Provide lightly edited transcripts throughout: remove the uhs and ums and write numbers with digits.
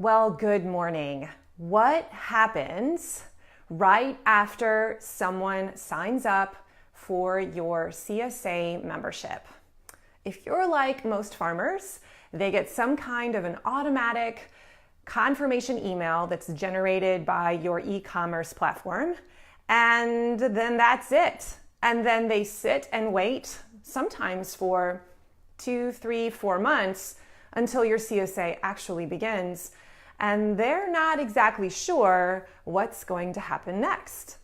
Well, good morning. What happens right after someone signs up for your CSA membership? If you're like most farmers, they get some kind of an automatic confirmation email that's generated by your e-commerce platform, and then that's it. And then they sit and wait, sometimes for 2, 3, 4 months until your CSA actually begins. And they're not exactly sure what's going to happen next.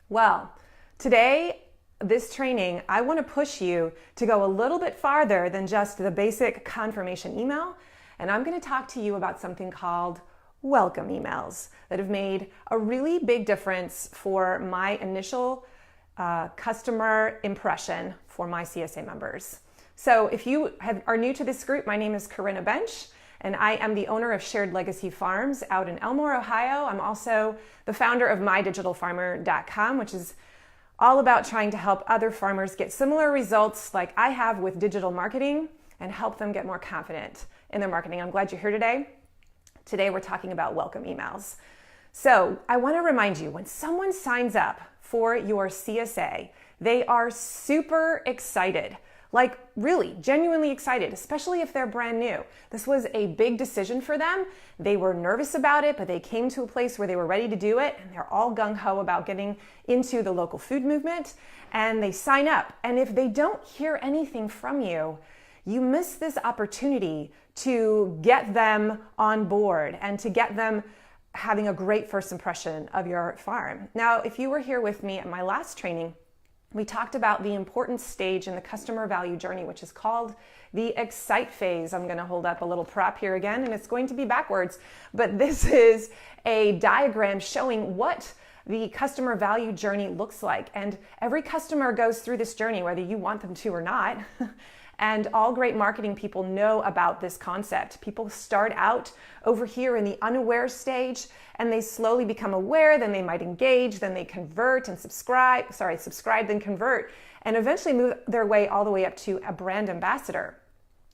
Well, today, this training, I want to push you to go a little bit farther than just the basic confirmation email. And I'm going to talk to you about something called welcome emails that have made a really big difference for my initial customer impression for my CSA members. So if you are new to this group, my name is Corinna Bench, and I am the owner of Shared Legacy Farms out in Elmore, Ohio. I'm also the founder of mydigitalfarmer.com, which is all about trying to help other farmers get similar results like I have with digital marketing and help them get more confident in their marketing. I'm glad you're here today. Today we're talking about welcome emails. So I want to remind you, when someone signs up for your CSA, they are super excited. Like really, genuinely excited, especially if they're brand new. This was a big decision for them. They were nervous about it, but they came to a place where they were ready to do it, and they're all gung-ho about getting into the local food movement, and they sign up. And if they don't hear anything from you, you miss this opportunity to get them on board and to get them having a great first impression of your farm. Now, if you were here with me at my last training, we talked about the important stage in the customer value journey, which is called the excite phase. I'm going to hold up a little prop here again, and it's going to be backwards, but this is a diagram showing what the customer value journey looks like. And every customer goes through this journey, whether you want them to or not. And all great marketing people know about this concept. People start out over here in the unaware stage, and they slowly become aware, then they might engage, then they convert and subscribe, then convert, and eventually move their way all the way up to a brand ambassador.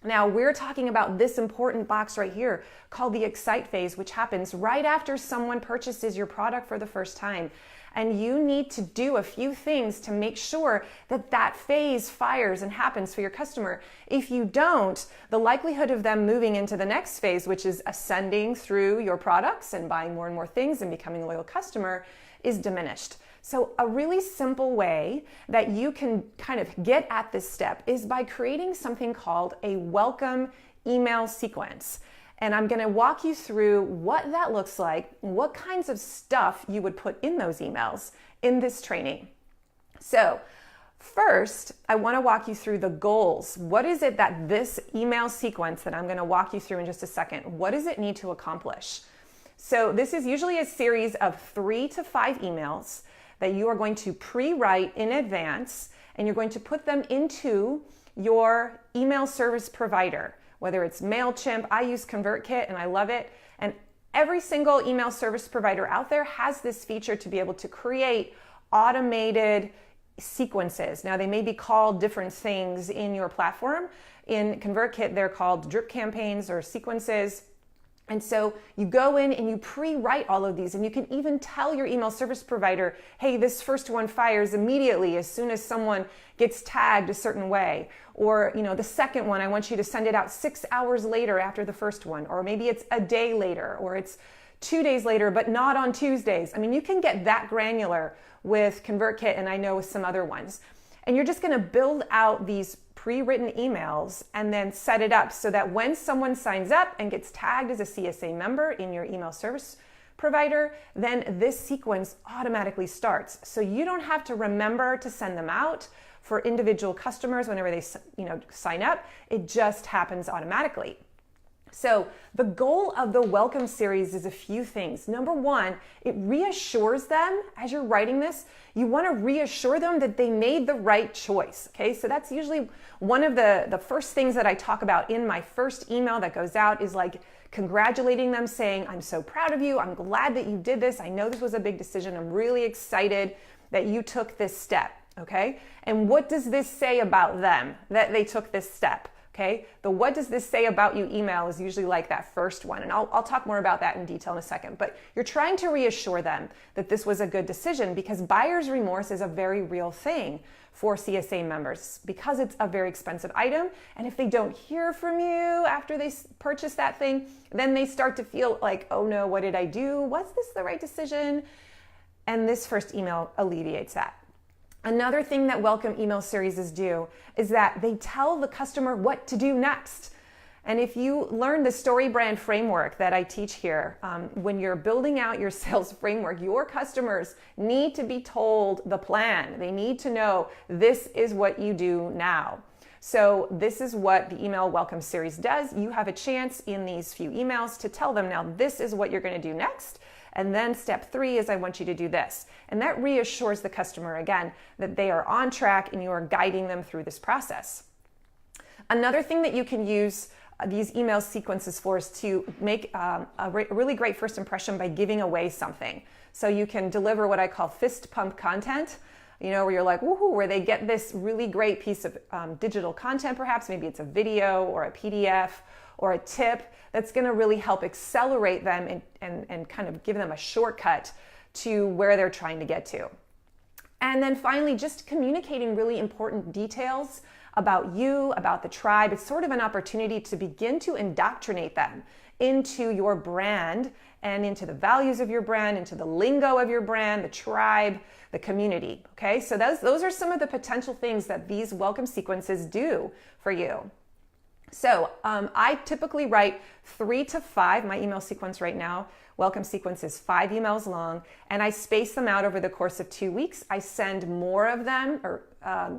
Now, we're talking about this important box right here called the excite phase, which happens right after someone purchases your product for the first time. And you need to do a few things to make sure that that phase fires and happens for your customer. If you don't, the likelihood of them moving into the next phase, which is ascending through your products and buying more and more things and becoming a loyal customer, is diminished. So a really simple way that you can kind of get at this step is by creating something called a welcome email sequence. And I'm going to walk you through what that looks like, what kinds of stuff you would put in those emails in this training. So first, I want to walk you through the goals. What is it that this email sequence that I'm going to walk you through in just a second, what does it need to accomplish? So this is usually a series of 3 to 5 emails that you are going to pre-write in advance, and you're going to put them into your email service provider. Whether it's MailChimp, I use ConvertKit and I love it. And every single email service provider out there has this feature to be able to create automated sequences. Now, they may be called different things in your platform. In ConvertKit, they're called drip campaigns or sequences. And so you go in and you pre-write all of these, and you can even tell your email service provider, hey, this first one fires immediately as soon as someone gets tagged a certain way. Or, the second one, I want you to send it out 6 hours later after the first one. Or maybe it's a day later, or it's 2 days later, but not on Tuesdays. I mean, you can get that granular with ConvertKit, and I know with some other ones. And you're just gonna build out these pre-written emails and then set it up so that when someone signs up and gets tagged as a CSA member in your email service provider, then this sequence automatically starts. So you don't have to remember to send them out for individual customers whenever they sign up. It just happens automatically. So the goal of the welcome series is a few things. Number one, it reassures them as you're writing this. You want to reassure them that they made the right choice. Okay, so that's usually one of the first things that I talk about in my first email that goes out is like congratulating them, saying, I'm so proud of you. I'm glad that you did this. I know this was a big decision. I'm really excited that you took this step. Okay, and what does this say about them that they took this step? Okay, the what does this say about you email is usually like that first one. And I'll talk more about that in detail in a second. But you're trying to reassure them that this was a good decision, because buyer's remorse is a very real thing for CSA members because it's a very expensive item. And if they don't hear from you after they purchase that thing, then they start to feel like, oh no, what did I do? Was this the right decision? And this first email alleviates that. Another thing that welcome email series do is that they tell the customer what to do next. And if you learn the story brand framework that I teach here, when you're building out your sales framework, your customers need to be told the plan. They need to know this is what you do now. So this is what the email welcome series does. You have a chance in these few emails to tell them, now this is what you're going to do next. And then step 3 is I want you to do this. And that reassures the customer again that they are on track and you are guiding them through this process. Another thing that you can use these email sequences for is to make a really great first impression by giving away something. So you can deliver what I call fist pump content, where you're like, woohoo, where they get this really great piece of digital content, perhaps. Maybe it's a video or a PDF or a tip that's going to really help accelerate them and kind of give them a shortcut to where they're trying to get to. And then finally, just communicating really important details about you, about the tribe. It's sort of an opportunity to begin to indoctrinate them into your brand and into the values of your brand, into the lingo of your brand, the tribe, the community. Okay, so those are some of the potential things that these welcome sequences do for you. So I typically write 3 to 5, my email sequence right now, welcome sequence is 5 emails long, and I space them out over the course of 2 weeks. I send more of them, or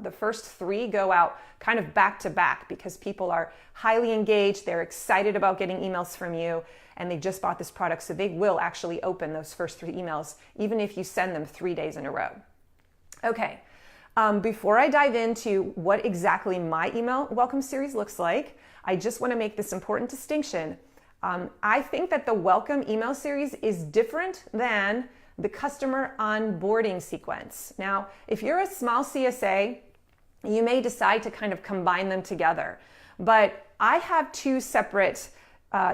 the first 3 go out kind of back to back because people are highly engaged, they're excited about getting emails from you, and they just bought this product, so they will actually open those first 3 emails, even if you send them 3 days in a row. Okay. Before I dive into what exactly my email welcome series looks like, I just want to make this important distinction. I think that the welcome email series is different than the customer onboarding sequence. Now, if you're a small CSA, you may decide to kind of combine them together. But I have 2 separate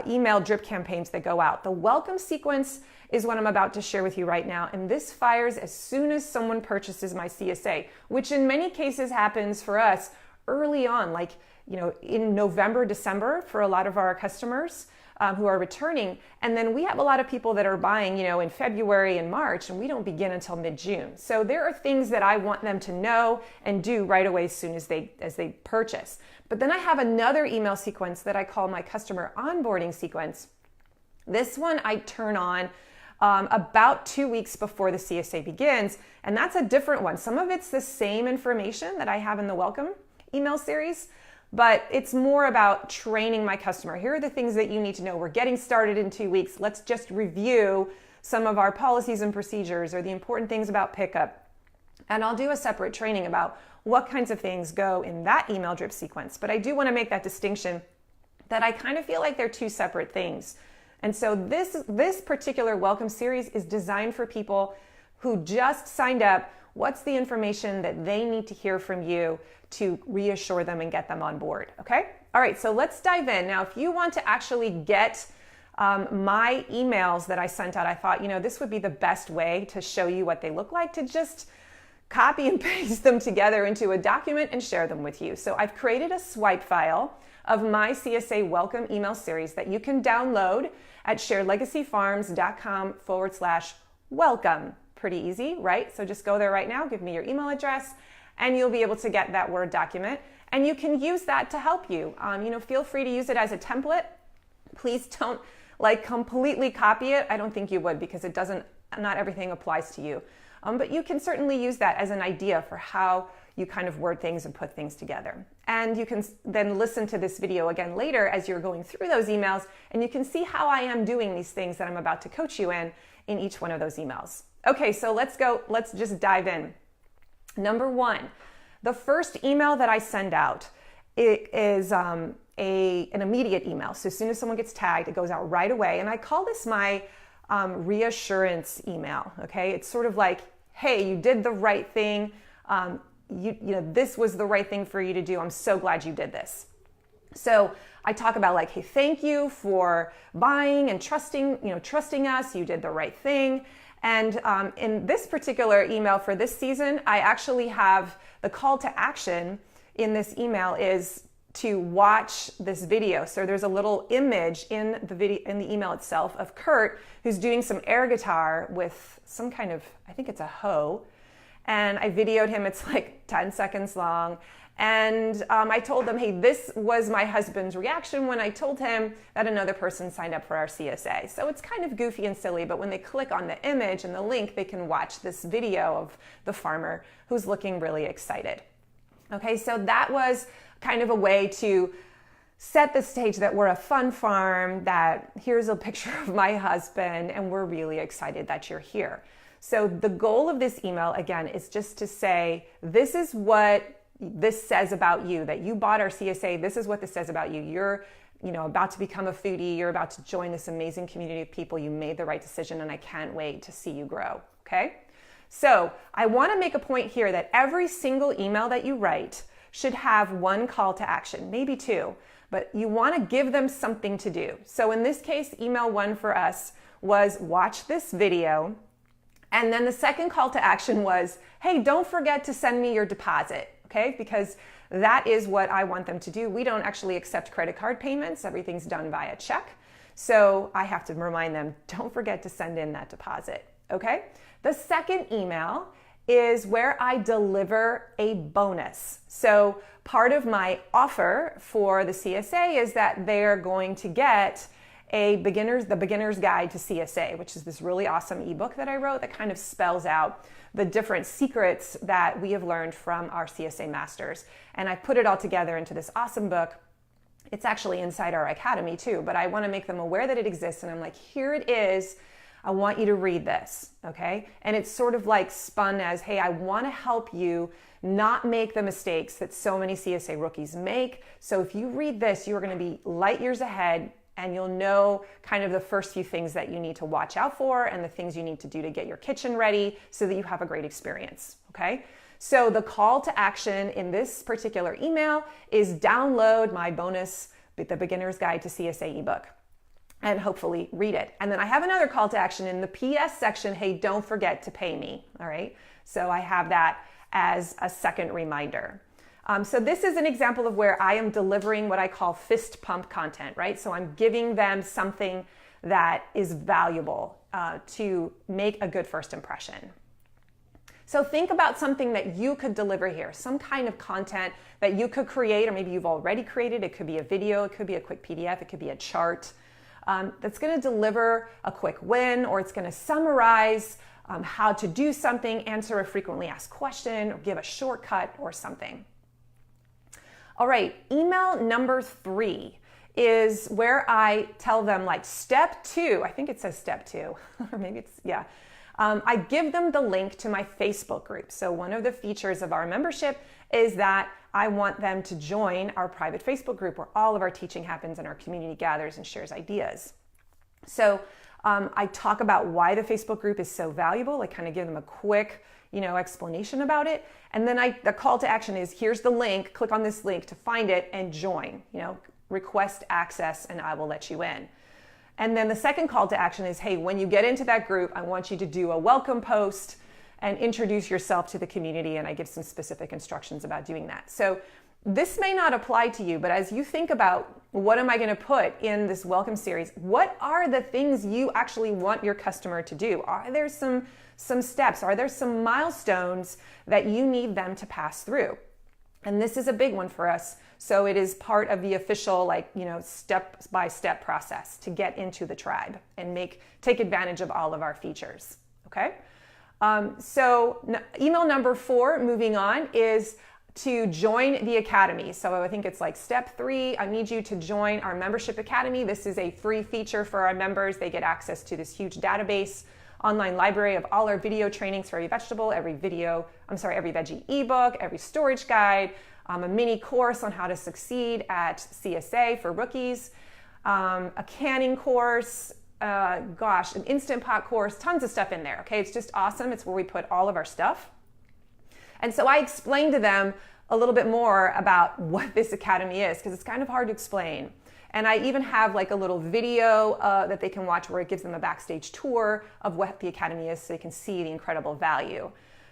email drip campaigns that go out. The welcome sequence is what I'm about to share with you right now. And this fires as soon as someone purchases my CSA, which in many cases happens for us early on, like, in November, December for a lot of our customers who are returning. And then we have a lot of people that are buying, in February and March, and we don't begin until mid-June. So there are things that I want them to know and do right away as soon as they purchase. But then I have another email sequence that I call my customer onboarding sequence. This one I turn on about 2 weeks before the CSA begins, and that's a different one. Some of it's the same information that I have in the welcome email series, but it's more about training my customer. Here are the things that you need to know. We're getting started in 2 weeks. Let's just review some of our policies and procedures or the important things about pickup. And I'll do a separate training about what kinds of things go in that email drip sequence. But I do want to make that distinction that I kind of feel like they're 2 separate things. And so this particular welcome series is designed for people who just signed up. What's the information that they need to hear from you to reassure them and get them on board? Okay? All right, so let's dive in. Now, if you want to actually get my emails that I sent out, I thought, this would be the best way to show you what they look like, to just copy and paste them together into a document and share them with you. So I've created a swipe file of my CSA welcome email series that you can download at sharedlegacyfarms.com/welcome. Pretty easy, right? So just go there right now, give me your email address, and you'll be able to get that Word document. And you can use that to help you. Feel free to use it as a template. Please don't completely copy it. I don't think you would, because not everything applies to you. But you can certainly use that as an idea for how you kind of word things and put things together. And you can then listen to this video again later as you're going through those emails, and you can see how I am doing these things that I'm about to coach you in each one of those emails. Okay, so let's just dive in. Number 1, the first email that I send out, it is an immediate email. So as soon as someone gets tagged, it goes out right away. And I call this my reassurance email. Okay, it's sort of like, hey, you did the right thing. This was the right thing for you to do. I'm so glad you did this. So I talk about like, hey, thank you for buying and trusting us. You did the right thing. And in this particular email for this season, I actually have the call to action in this email is to watch this video. So there's a little image in the video, in the email itself, of Kurt, who's doing some air guitar with some kind of, I think it's a hoe. And I videoed him. It's like 10 seconds long. And I told them, hey, this was my husband's reaction when I told him that another person signed up for our CSA. So it's kind of goofy and silly, but when they click on the image and the link, they can watch this video of the farmer who's looking really excited. Okay, so that was kind of a way to set the stage that we're a fun farm, that here's a picture of my husband, and we're really excited that you're here. So the goal of this email, again, is just to say, this is what this says about you, that you bought our CSA. This is what this says about you. You're, about to become a foodie. You're about to join this amazing community of people. You made the right decision, and I can't wait to see you grow. Okay? So I want to make a point here that every single email that you write should have one call to action, maybe two, but you want to give them something to do. So in this case, email 1 for us was watch this video. And then the second call to action was, hey, don't forget to send me your deposit. Okay, because that is what I want them to do. We don't actually accept credit card payments. Everything's done via check. So I have to remind them, don't forget to send in that deposit. Okay, the second email is where I deliver a bonus. So part of my offer for the CSA is that they're going to get the beginner's guide to CSA, which is this really awesome ebook that I wrote that kind of spells out the different secrets that we have learned from our CSA masters. And I put it all together into this awesome book. It's actually inside our academy too, but I want to make them aware that it exists. And I'm like, here it is. I want you to read this, okay? And it's sort of like spun as, hey, I want to help you not make the mistakes that so many CSA rookies make. So if you read this, you're going to be light years ahead, and you'll know kind of the first few things that you need to watch out for and the things you need to do to get your kitchen ready so that you have a great experience, okay? So the call to action in this particular email is download my bonus, the Beginner's Guide to CSA ebook, and hopefully read it. And then I have another call to action in the PS section, hey, don't forget to pay me, all right? So I have that as a second reminder. So this is an example of where I am delivering what I call fist pump content, right? So I'm giving them something that is valuable to make a good first impression. So think about something that you could deliver here, some kind of content that you could create, or maybe you've already created. It could be a video, it could be a quick PDF, it could be a chart that's going to deliver a quick win, or it's going to summarize how to do something, answer a frequently asked question, or give a shortcut or something. All right, email number 3 is where I tell them like step 2, I think it says step 2, or maybe it's, yeah. I give them the link to my Facebook group. So one of the features of our membership is that I want them to join our private Facebook group where all of our teaching happens and our community gathers and shares ideas. So I talk about why the Facebook group is so valuable. I kind of give them a quick explanation about it. And then the call to action is, here's the link, click on this link to find it and join, request access and I will let you in. And then the second call to action is, hey, when you get into that group, I want you to do a welcome post and introduce yourself to the community. And I give some specific instructions about doing that. So this may not apply to you, but as you think about what am I going to put in this welcome series, what are the things you actually want your customer to do? Are there some steps? Are there some milestones that you need them to pass through? And this is a big one for us. So it is part of the official, step-by-step process to get into the tribe and take advantage of all of our features. Okay. Email number 4, moving on, is to join the academy. So I think it's like step 3. I need you to join our membership academy. This is a free feature for our members. They get access to this huge database, online library of all our video trainings for every vegetable, every veggie ebook, every storage guide, a mini course on how to succeed at CSA for rookies, a canning course, an Instant Pot course, tons of stuff in there. Okay, it's just awesome. It's where we put all of our stuff. And so I explained to them a little bit more about what this academy is, because it's kind of hard to explain. And I even have like a little video that they can watch where it gives them a backstage tour of what the academy is, so they can see the incredible value.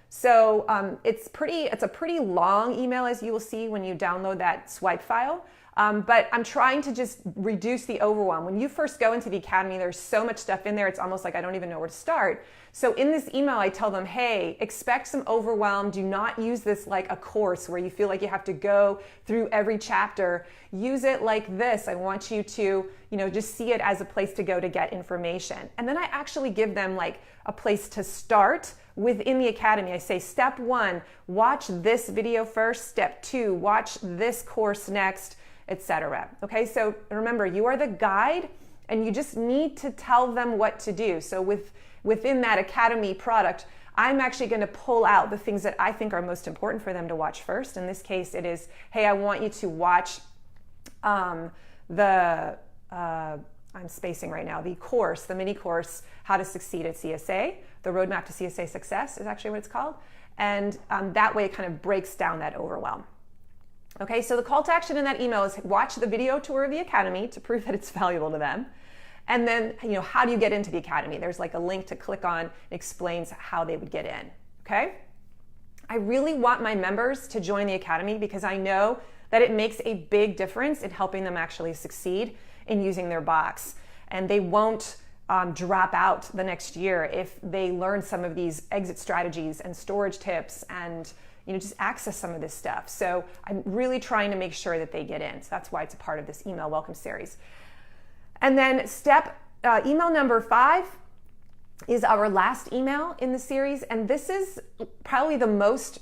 So it's a pretty long email, as you will see when you download that swipe file. But I'm trying to just reduce the overwhelm. When you first go into the academy, there's so much stuff in there, it's almost like I don't even know where to start. So in this email, I tell them, hey, expect some overwhelm. Do not use this like a course where you feel like you have to go through every chapter. Use it like this. I want you to, just see it as a place to go to get information. And then I actually give them like a place to start within the academy. I say, step 1, watch this video first. Step 2, watch this course next, etc. Okay, so remember, you are the guide and you just need to tell them what to do. So within that academy product, I'm actually going to pull out the things that I think are most important for them to watch first. In this case, it is, hey, I want you to watch I'm spacing right now, the mini course, How to Succeed at CSA. The Roadmap to CSA Success is actually what it's called. And that way it kind of breaks down that overwhelm. Okay, so the call to action in that email is watch the video tour of the academy to prove that it's valuable to them. And then, how do you get into the academy? There's like a link to click on, it explains how they would get in, okay? I really want my members to join the academy because I know that it makes a big difference in helping them actually succeed in using their box. And they won't drop out the next year if they learn some of these exit strategies and storage tips and just access some of this stuff. So I'm really trying to make sure that they get in. So that's why it's a part of this email welcome series. And then email number 5 is our last email in the series. And this is probably the most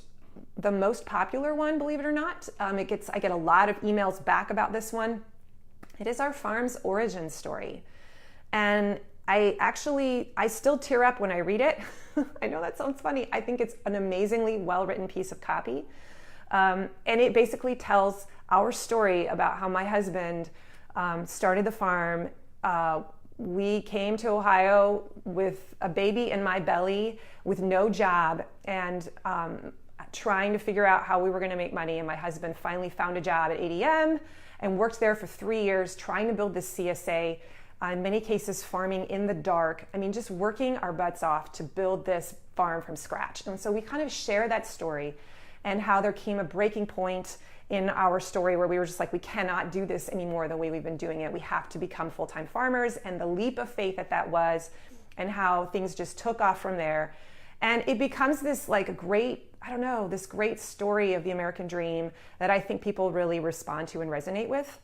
popular one, believe it or not. I get a lot of emails back about this one. It is our farm's origin story. And I still tear up when I read it. I know that sounds funny. I think it's an amazingly well-written piece of copy. And it basically tells our story about how my husband started the farm. We came to Ohio with a baby in my belly with no job and trying to figure out how we were going to make money. And my husband finally found a job at ADM and worked there for 3 years trying to build this CSA, in many cases farming in the dark. I mean, just working our butts off to build this farm from scratch. And so we kind of share that story and how there came a breaking point in our story where we were just like, we cannot do this anymore the way we've been doing it. We have to become full-time farmers, and the leap of faith that was, and how things just took off from there. And it becomes this like this great story of the American dream that I think people really respond to and resonate with.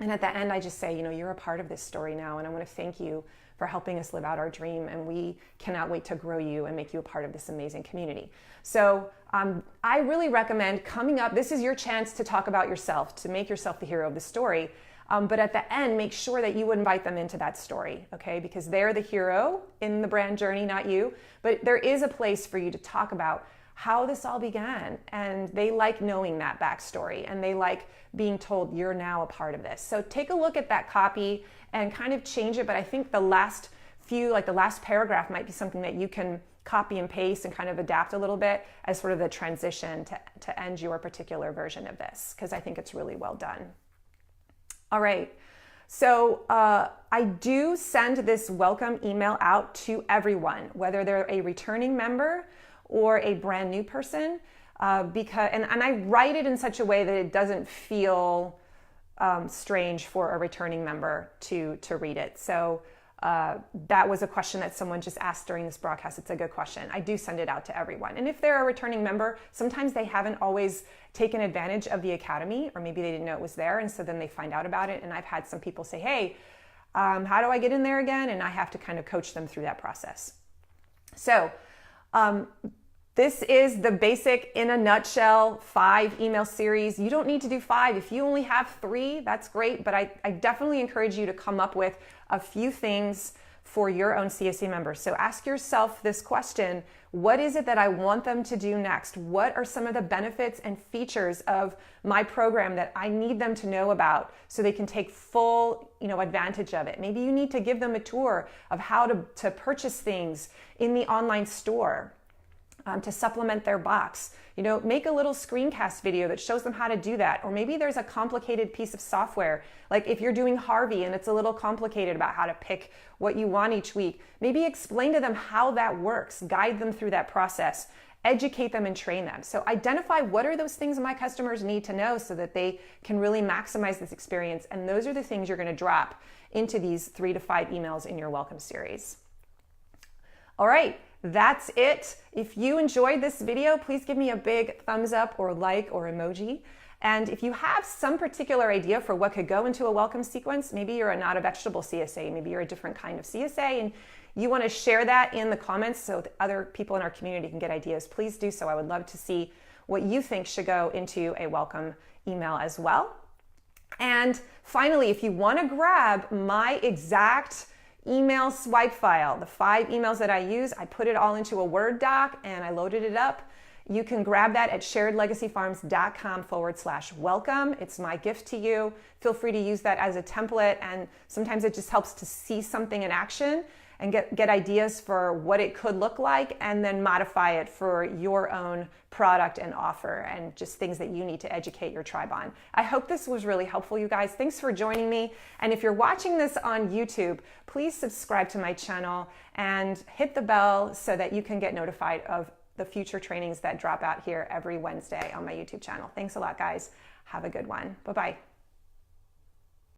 And at the end, I just say, you're a part of this story now, and I want to thank you for helping us live out our dream, and we cannot wait to grow you and make you a part of this amazing community. So I really recommend coming up. This is your chance to talk about yourself, to make yourself the hero of the story. But at the end, make sure that you invite them into that story, okay? Because they're the hero in the brand journey, not you. But there is a place for you to talk about how this all began. And they like knowing that backstory, and they like being told you're now a part of this. So take a look at that copy and kind of change it. But I think the last paragraph might be something that you can copy and paste and kind of adapt a little bit as sort of the transition to end your particular version of this, because I think it's really well done. All right. So I do send this welcome email out to everyone, whether they're a returning member or a brand new person, because I write it in such a way that it doesn't feel strange for a returning member to read it. So that was a question that someone just asked during this broadcast. It's a good question. I do send it out to everyone. And if they're a returning member, sometimes they haven't always taken advantage of the academy, or maybe they didn't know it was there, and so then they find out about it. And I've had some people say, hey, how do I get in there again? And I have to kind of coach them through that process. So this is the basic, in a nutshell, 5 email series. You don't need to do 5. If you only have 3, that's great. But I definitely encourage you to come up with a few things for your own CSA members. So ask yourself this question: what is it that I want them to do next? What are some of the benefits and features of my program that I need them to know about so they can take full, advantage of it? Maybe you need to give them a tour of how to purchase things in the online store. to supplement their box. You know, make a little screencast video that shows them how to do that. Or maybe there's a complicated piece of software. Like if you're doing Harvey and it's a little complicated about how to pick what you want each week, maybe explain to them how that works, guide them through that process, educate them and train them. So identify what are those things my customers need to know so that they can really maximize this experience. And those are the things you're going to drop into these 3 to 5 emails in your welcome series. All right. That's it. If you enjoyed this video, please give me a big thumbs up or like or emoji. And if you have some particular idea for what could go into a welcome sequence, maybe you're not a vegetable CSA, maybe you're a different kind of CSA, and you want to share that in the comments so that other people in our community can get ideas, please do so. I would love to see what you think should go into a welcome email as well. And finally, if you want to grab my exact email swipe file, the 5 emails that I use, I put it all into a Word doc and I loaded it up. You can grab that at sharedlegacyfarms.com/welcome. It's my gift to you. Feel free to use that as a template, and sometimes it just helps to see something in action and get ideas for what it could look like, and then modify it for your own product and offer, and just things that you need to educate your tribe on. I hope this was really helpful, you guys. Thanks for joining me. And if you're watching this on YouTube, please subscribe to my channel and hit the bell so that you can get notified of the future trainings that drop out here every Wednesday on my YouTube channel. Thanks a lot, guys. Have a good one. Bye-bye.